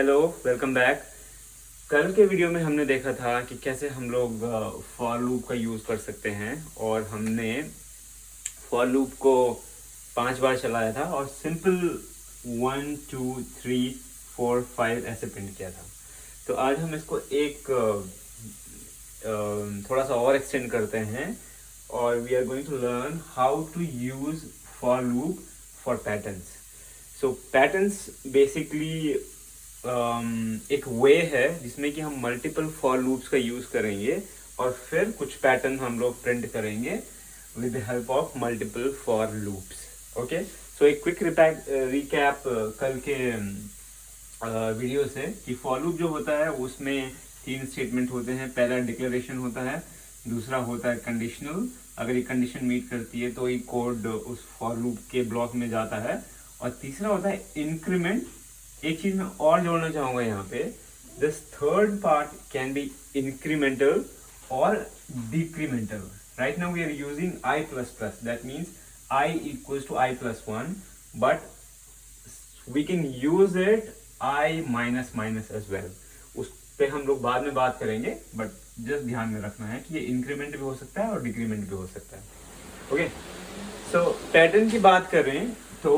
Hello, welcome back. कल के video में हमने देखा था कि कैसे हम लोग फॉर लूप का यूज़ कर सकते हैं और हमने फॉर लूप को 5 बार चलाया था और सिंपल 1 2 3 4 5 ऐसे प्रिंट किया था। तो आज हम इसको एक थोड़ा सा और एक्सटेंड करते हैं और we are going to learn how to use for loop for patterns. So patterns basically एक वे है जिसमें कि हम मल्टीपल फॉर लूप्स का यूज़ करेंगे और फिर कुछ पैटर्न हम लोग प्रिंट करेंगे with the help of multiple for loops. Okay, so एक क्विक रिकैप कल के वीडियो से कि फॉर लूप जो होता है उसमें 3 स्टेटमेंट होते हैं। पहला डिक्लेरेशन होता है, दूसरा होता है कंडीशनल, अगर ये कंडीशन मीट करती है तो ये कोड उस फॉर लूप के ब्लॉक में जाता है, और तीसरा होता है इंक्रीमेंट। एक चीज मैं और जोड़ना चाहूंगा यहाँ पे, this third part can be incremental और decremental. Right now we are using I plus plus, that means I equals to I plus 1, but we can use it I minus minus as well. उस पे हम लोग बाद में बात करेंगे, but just ध्यान में रखना है कि ये इंक्रीमेंट भी हो सकता है और डिक्रीमेंट भी हो सकता है। ओके, सो पैटर्न की बात करें तो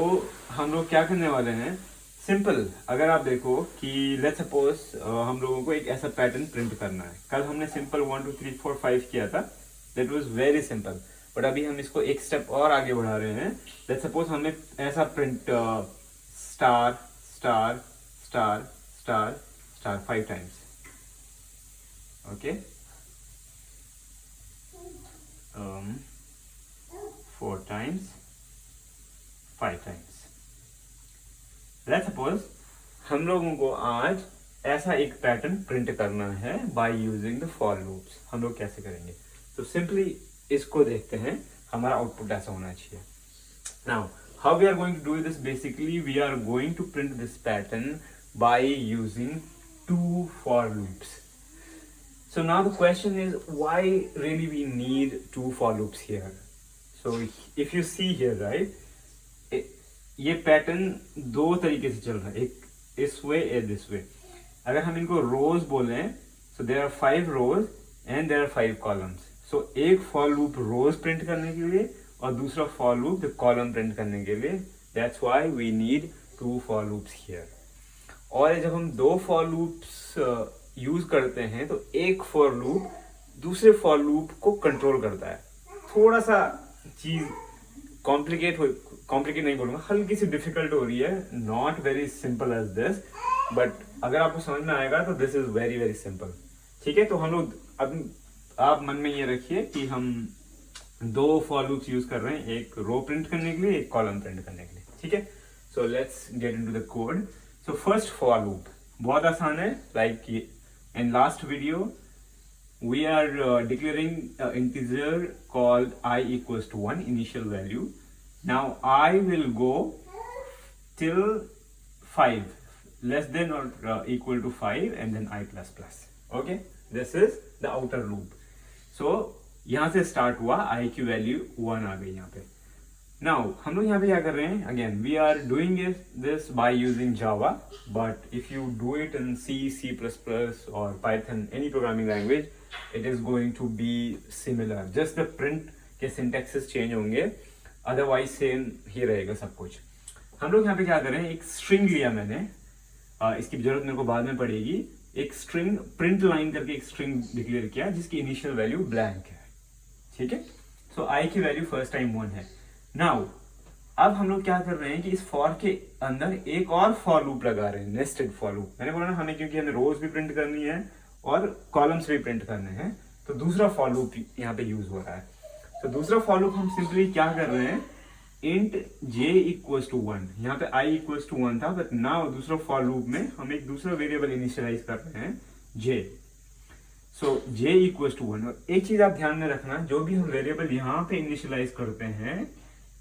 हम लोग क्या करने वाले हैं, सिंपल। अगर आप देखो कि लेट्स सपोज हम लोगों को एक ऐसा पैटर्न प्रिंट करना है। कल हमने सिंपल 1 2 3 4 5 किया था, that was very simple, but अभी हम इसको एक स्टेप और आगे बढ़ा रहे हैं। लेट्स सपोज हमें ऐसा print star star star star star 5 times. Okay, 4 times 5 times. Let's suppose हम लोगों को आज ऐसा एक पैटर्न प्रिंट करना है by using the for loops. हम लोग कैसे करेंगे, तो सिंपली इसको देखते हैं, हमारा आउटपुट ऐसा होना चाहिए। Now how we are going to do this, basically we are going to print this pattern by using 2 for loops. So now the question is, why really we need 2 for loops here? So if you see here, right, ये pattern 2 तरीके से चल रहा है, एक इस वे एक this way. अगर हम इनको रोज बोलें, so there are 5 rows and there are 5 columns. So एक फॉर लूप रोज प्रिंट करने के लिए और दूसरा फॉर लूप कॉलम प्रिंट करने के लिए। That's why we need 2 for loops here. और जब हम 2 फॉर लूप्स यूज करते हैं तो एक फॉर लूप दूसरे फॉर लूप को कंट्रोल करता है। थोड़ा सा चीज कॉम्प्लिकेट नहीं बोलूंगा, हल्की सी डिफिकल्ट हो रही है, not very simple as this, but अगर आपको समझ में आएगा तो this is very very simple. ठीक है, तो हम लोग अब आप मन में ये रखिए कि हम 2 फॉर लूप्स यूज कर रहे हैं, एक रो प्रिंट करने के लिए, एक कॉलम प्रिंट करने के लिए। ठीक है, so let's get into the code. So first for loop बहुत आसान है, like in last video we are declaring integer called I equals to 1, initial value. Now I will go till 5, less than or equal to 5, and then I plus plus. Okay, this is the outer loop. So यहाँ से start हुआ, I की value 1 आ गई यहाँ पे। Now हम लोग यहाँ पे क्या कर रहे हैं, again we are doing this by using Java, but if you do it in C, C++ or Python, any programming language, it is going to be similar. Just the print के syntaxes change होंगे, otherwise same ही रहेगा सब कुछ। हम लोग यहाँ पे क्या कर रहे हैं, एक string लिया मैंने, इसकी जरूरत मेरे को बाद में पड़ेगी। एक string print line करके एक string डिक्लेयर किया जिसकी initial value blank है। ठीक है, so I की value first time 1 है। नाउ अब हम लोग क्या कर रहे हैं कि इस फॉर के अंदर एक और फॉर लूप लगा रहे हैं, नेस्टेड फॉर लूप। मैंने बोला ना हमें, क्योंकि हमें रोज भी प्रिंट करनी है और कॉलम्स भी प्रिंट करने हैं, तो दूसरा फॉर लूप यहाँ पे यूज हो रहा है। तो दूसरा फॉर लूप हम सिंपली क्या कर रहे हैं, इंट j इक्वल्स टू 1, यहाँ पे i इक्वल्स टू 1 था, बट नाउ दूसरा फॉर लूप में हम एक दूसरा वेरिएबल इनिशियलाइज कर रहे हैं, j। So j equals to 1। और एक चीज आप ध्यान में रखना, जो भी हम वेरिएबल यहाँ पे इनिशियलाइज करते हैं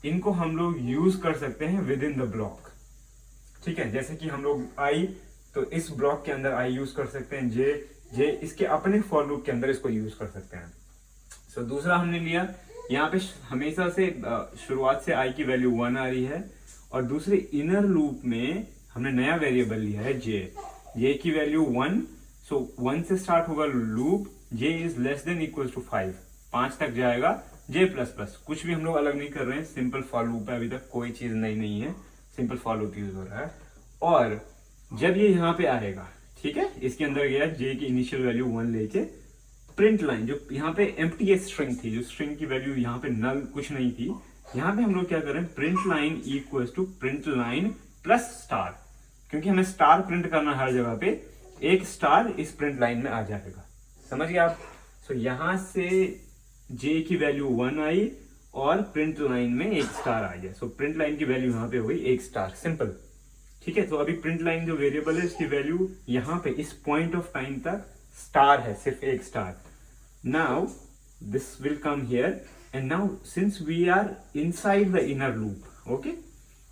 इनको हम लोग यूज कर सकते हैं विद इन द ब्लॉक। ठीक है, जैसे कि हम लोग आई, तो इस ब्लॉक के अंदर आई यूज कर सकते हैं, जे इसके अपने फॉर लूप के अंदर इसको यूज कर सकते हैं। सो दूसरा हमने लिया, यहाँ पे हमेशा से शुरुआत से आई की वैल्यू 1 आ रही है, और दूसरे इनर लूप में हमने नया वेरिएबल लिया है जे। जे की वैल्यू 1, सो 1 से स्टार्ट होगा loop, J is less than equal to 5, 5 तक जाएगा, जे प्लस प्लस, कुछ भी हम लोग अलग नहीं कर रहे हैं, सिंपल फॉर लूप है, अभी तक कोई चीज नई नहीं है, सिंपल फॉर लूप यूज हो रहा है। और जब ये यहाँ पे आएगा, ठीक है, इसके अंदर गया जे की इनिशियल वैल्यू 1 लेके, प्रिंट लाइन जो यहाँ पे एम्प्टी स्ट्रिंग थी, जो स्ट्रिंग की वैल्यू यहाँ पे नल कुछ नहीं थी, यहाँ पे हम लोग क्या करें, print line equal to print line plus star, क्योंकि हमें स्टार प्रिंट करना हर जगह पे, एक स्टार इस प्रिंट लाइन में आ जाएगा, समझ गए आप। सो यहां से जे की वैल्यू 1 आई और प्रिंट लाइन में एक स्टार आ गया, सो प्रिंट लाइन की वैल्यू यहाँ पे हो गई एक स्टार, सिंपल। ठीक है, तो अभी प्रिंट लाइन जो वेरिएबल है इसकी वैल्यू यहाँ पे इस पॉइंट ऑफ टाइम तक स्टार है, सिर्फ एक star. Now this will come here and now since we are inside the inner loop, okay,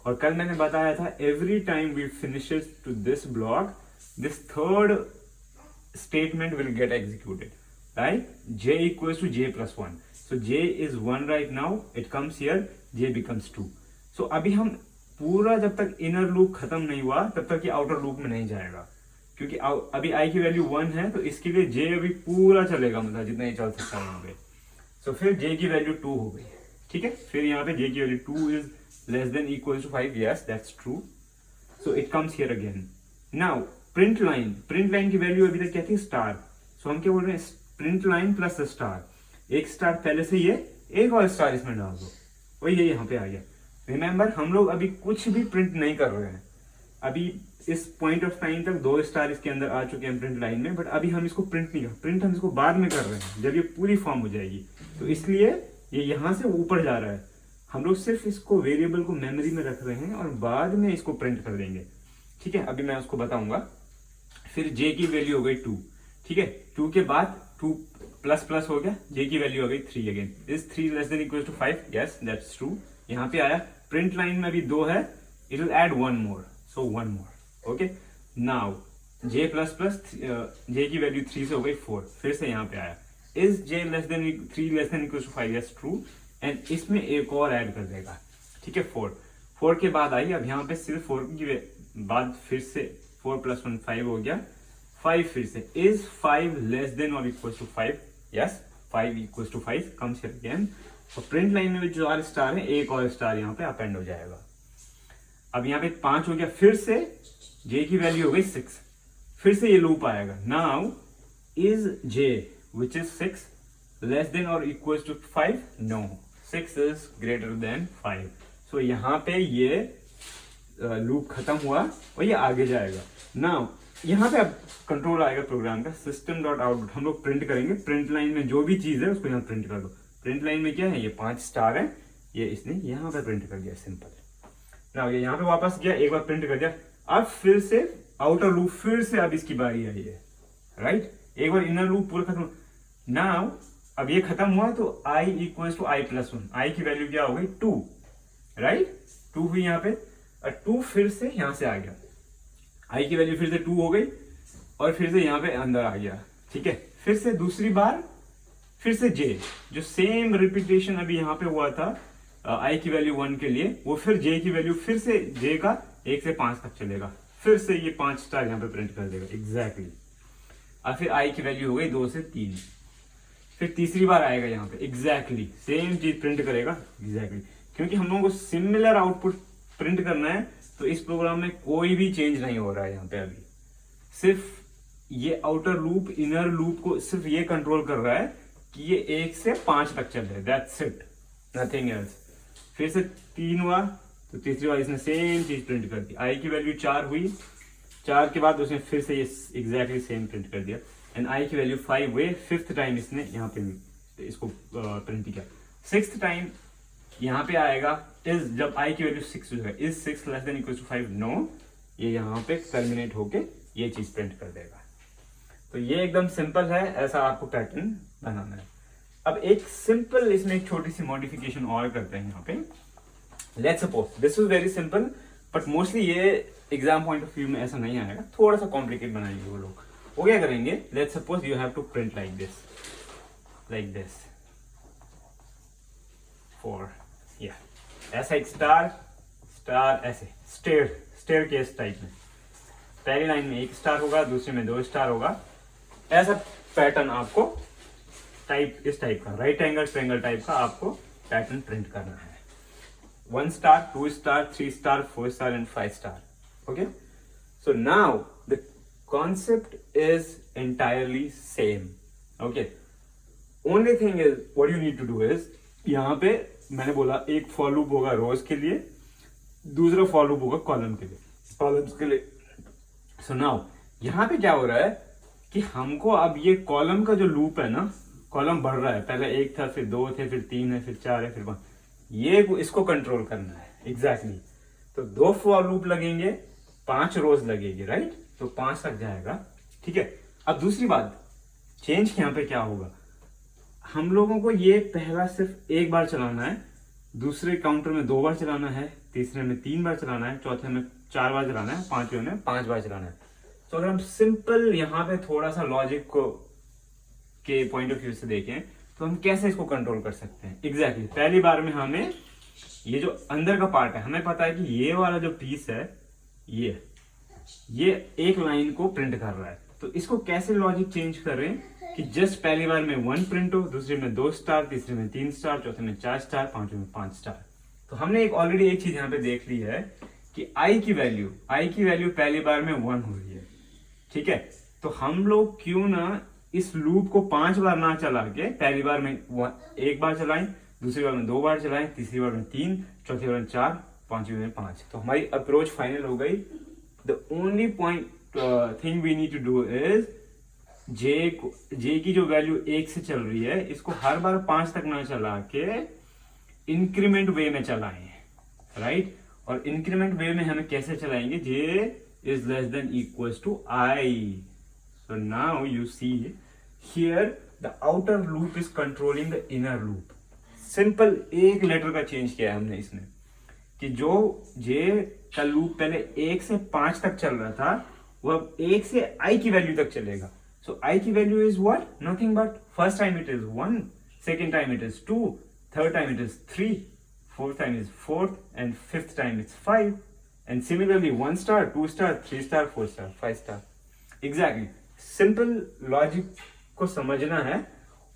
और कल मैंने बताया था every time we finishes to this block, this third statement will get executed, right? J equals to J plus 1. So J is 1 right now, it comes here, J becomes 2. So अभी हम पूरा जब तक इनर लूप खत्म नहीं हुआ तब तक ये आउटर लूप में नहीं जाएगा, क्योंकि अभी I की वैल्यू 1 है, तो इसके लिए J अभी पूरा चलेगा, मतलब जितना ही चल सकता है यहाँ पे। So फिर J की वैल्यू 2 हो गई, ठीक है, फिर यहाँ पे J की value 2 is less than equals to 5, yes that's true. So it comes here again. Now print line की वैल्यू अभी तक क्या थी, स्टार, सो हम क्या बोल रहे हैं, प्रिंट लाइन प्लस स्टार, एक स्टार पहले से ये, एक और स्टार इसमें डाल दो, वही ये यहाँ पे आ गया। रिमेंबर हम लोग अभी कुछ भी प्रिंट नहीं कर रहे हैं, अभी इस पॉइंट ऑफ टाइम तक 2 स्टार इसके अंदर आ चुके हैं प्रिंट लाइन में, बट अभी हम इसको प्रिंट नहीं कर, प्रिंट हम इसको बाद में कर रहे हैं जब ये पूरी फॉर्म हो जाएगी, तो इसलिए ये यहाँ से ऊपर जा रहा है, हम लोग सिर्फ इसको वेरिएबल को मेमोरी में रख रहे हैं और बाद में इसको प्रिंट कर देंगे, ठीक है, अभी मैं उसको बताऊंगा। फिर J की वैल्यू हो गई 2, ठीक है, 2 के बाद 2 प्लस प्लस हो गया, J की वैल्यू हो गई 3 again, is 3 less than equal to 5, yes that's true, यहाँ पे आया, प्रिंट लाइन में भी 2 है, it will add 1 more, so 1 more, okay. Now J plus plus, J की वैल्यू 3 से हो गई 4, फिर से यहाँ पे आया, is J less than 3 less than equal to 5, yes true, and इसमें एक और ऐड कर देगा, ठीक है, 4 के बाद आई, अब यहाँ पे सिर्फ 4 की बाद फिर से 4 प्लस 1 5 हो गया, 5 फिर से, इज 5 लेस देन और equal to 5, yes 5 equal to 5 comes here again, और प्रिंट लाइन में जो और स्टार है, एक और स्टार यहाँ पे अपेंड हो जाएगा। अब यहाँ पे 5 हो गया, फिर से J की वैल्यू हो गई 6, फिर से ये लूप आएगा, now is J which is 6 less than और equal to 5, no 6 is greater than 5, so यहाँ पे ये लूप खत्म हुआ और ये आगे जाएगा। नाउ यहाँ पे अब कंट्रोल आएगा प्रोग्राम का, सिस्टम डॉट आउटपुट हम लोग प्रिंट करेंगे, प्रिंट लाइन में जो भी चीज है उसको यहाँ प्रिंट कर दो, प्रिंट लाइन में क्या है, ये 5 स्टार है, ये इसने यहाँ पे प्रिंट कर दिया, सिंपल। नाउ ये यहाँ पे वापस गया, एक बार प्रिंट कर दिया, अब फिर से आउटर लूप, फिर से अब इसकी बारी आई है, राइट, एक बार इनर लूप पूरा खत्म। नाउ अब ये खत्म हुआ तो I equal to I plus 1, I की वैल्यू क्या हो गई 2, राइट, 2 हुई यहाँ पे, और 2 फिर से यहां से आ गया, I की वैल्यू फिर से 2 हो गई और फिर से यहाँ पे अंदर आ गया, ठीक है, फिर से दूसरी बार फिर से J, जो सेम रिपीटेशन अभी यहाँ पे हुआ था I की वैल्यू 1 के लिए, वो फिर J की वैल्यू फिर से J का 1 से 5 तक चलेगा, फिर से ये 5 स्टार यहाँ पे प्रिंट कर देगा एग्जैक्टली, और फिर I की वैल्यू हो गई 2 से 3, फिर तीसरी बार आएगा यहाँ पे एग्जैक्टली सेम चीज प्रिंट करेगा एग्जैक्टली, क्योंकि हम लोगों को सिमिलर आउटपुट प्रिंट करना है, तो इस प्रोग्राम में कोई भी चेंज नहीं हो रहा है यहाँ पे, अभी सिर्फ ये आउटर लूप इनर लूप को सिर्फ ये कंट्रोल कर रहा है कि ये 1 से 5 तक चल रहा है, दैट्स इट, नथिंग एल्स। फिर से 3 हुआ तो तीसरी बार इसने सेम चीज प्रिंट कर दी, आई की वैल्यू 4 हुई, 4 के बाद उसने फिर से ये एग्जैक्टली सेम प्रिंट कर दिया, एंड आई की वैल्यू 5 हुए, 5th टाइम इसने यहाँ पे इसको प्रिंट किया, 6th टाइम यहाँ पे आएगा, इज जब आई की वैल्यू 6 हो, is 6 less than equal to 5, no, ये यहाँ पे टर्मिनेट होके ये चीज प्रिंट कर देगा। तो ये एकदम सिंपल है, ऐसा आपको पैटर्न बनाना है। अब एक सिंपल इसमें एक छोटी सी मॉडिफिकेशन और करते हैं यहाँ पे, let's suppose this is very simple, but mostly ये एग्जाम पॉइंट ऑफ व्यू में ऐसा नहीं आएगा, थोड़ा सा कॉम्प्लिकेट बनाएंगे वो लोग। वो क्या करेंगे, let's suppose you have to print like this for ऐसा एक स्टार ऐसे स्टेयर केस टाइप में, पहली लाइन में 1 स्टार होगा, दूसरे में 2 स्टार होगा। ऐसा पैटर्न आपको इस टाइप का राइट एंगल ट्रायंगल टाइप का आपको पैटर्न प्रिंट करना है। 1 star, 2 star, 3 star, 4 star and 5 star. Okay, so now the concept is entirely same. Okay, only thing is what you need to do is, यहाँ पे मैंने बोला एक फॉर लूप होगा रोज के लिए, दूसरा फॉर लूप होगा कॉलम के लिए, कॉलम्स के लिए। सो नाउ यहाँ पे क्या हो रहा है कि हमको अब ये कॉलम का जो लूप है ना, कॉलम बढ़ रहा है, पहले 1 था, फिर 2 थे, फिर 3 है, फिर 4 है, फिर 5, ये इसको कंट्रोल करना है। एग्जैक्टली तो 2 फॉर लूप लगेंगे, 5 रोज लगेगी, राइट, तो 5 तक जाएगा। ठीक है, अब दूसरी बात चेंज यहाँ पे क्या होगा, हम लोगों को ये पहला सिर्फ 1 बार चलाना है, दूसरे काउंटर में 2 बार चलाना है, तीसरे में 3 बार चलाना है, चौथे में 4 बार चलाना है, पांचवें में 5 बार चलाना है। तो अगर हम सिंपल यहाँ पे थोड़ा सा लॉजिक को के पॉइंट ऑफ व्यू से देखें तो हम कैसे इसको कंट्रोल कर सकते हैं। एग्जैक्टली पहली बार में हमें ये जो अंदर का पार्ट है, हमें पता है कि ये वाला जो पीस है ये एक लाइन को प्रिंट कर रहा है, तो इसको कैसे लॉजिक चेंज करें कि जस्ट पहली बार में 1 प्रिंट हो, दूसरे में 2 स्टार, तीसरे में 3 स्टार, चौथे में 4 स्टार, पांचवें में 5 स्टार। तो हमने ऑलरेडी एक चीज यहाँ पे देख ली है कि आई की वैल्यू पहली बार में 1 हो रही है। ठीक है, तो हम लोग क्यों ना इस लूप को 5 बार ना चला के पहली बार में 1 बार चलाएं, दूसरी बार में 2 बार चलाएं, तीसरी बार में 3, चौथी बार में 4, पांचवी में 5। तो हमारी अप्रोच फाइनल हो गई। The only point thing we need to do is J की जो वैल्यू 1 से चल रही है, इसको हर बार 5 तक ना चला के इंक्रीमेंट वे में चलाएं, राइट। और इंक्रीमेंट वे में हमें कैसे चलाएंगे, J is less than equals to I. So now you see here the outer loop is controlling the inner loop. Simple एक लेटर का चेंज किया है हमने इसमें कि जो जे का लूप पहले 1 से 5 तक चल रहा था, वो अब 1 से i की वैल्यू तक चलेगा। So i की value is what? Nothing but first time it is 1, second time it is 2, third time it is 3, fourth time is 4, and fifth time it's 5, and similarly 1 star, 2 star, 3 star, 4 star, 5 star. Exactly. Simple logic को समझना है,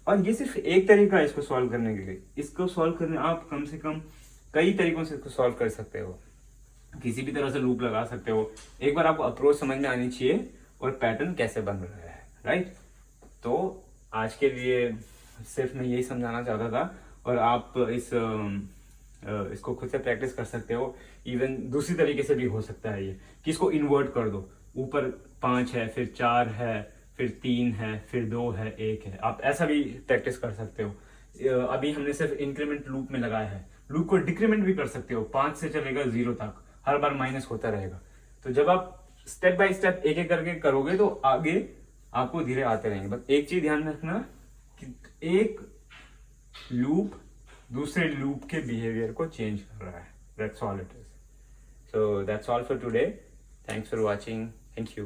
और ये सिर्फ एक तरीका है इसको सॉल्व करने के लिए। इसको सॉल्व करने आप कम से कम कई तरीकों से इसको सॉल्व कर सकते हो, किसी भी तरह से लूप लगा सकते हो। एक बार आपको अप्रोच समझ में आनी चाहिए और पैटर्न कैसे बन रहा है, राइट। तो आज के लिए सिर्फ मैं यही समझाना चाहता था, और आप इसको खुद से प्रैक्टिस कर सकते हो। इवन दूसरी तरीके से भी हो सकता है ये कि इसको इन्वर्ट कर दो, ऊपर 5 है, फिर 4 है, फिर 3 है, फिर 2 है, 1 है। आप ऐसा भी प्रैक्टिस कर सकते हो। अभी हमने सिर्फ इंक्रीमेंट लूप में लगाया है, लूप को डिक्रीमेंट भी कर सकते हो, 5 से चलेगा 0 तक, हर बार माइनस होता रहेगा। तो जब आप स्टेप बाय स्टेप एक एक करके करोगे तो आगे आपको धीरे आते रहेंगे। बस एक चीज ध्यान रखना कि एक लूप दूसरे लूप के बिहेवियर को चेंज कर रहा है। That's all it is. So that's all for today. Thanks for watching. Thank you.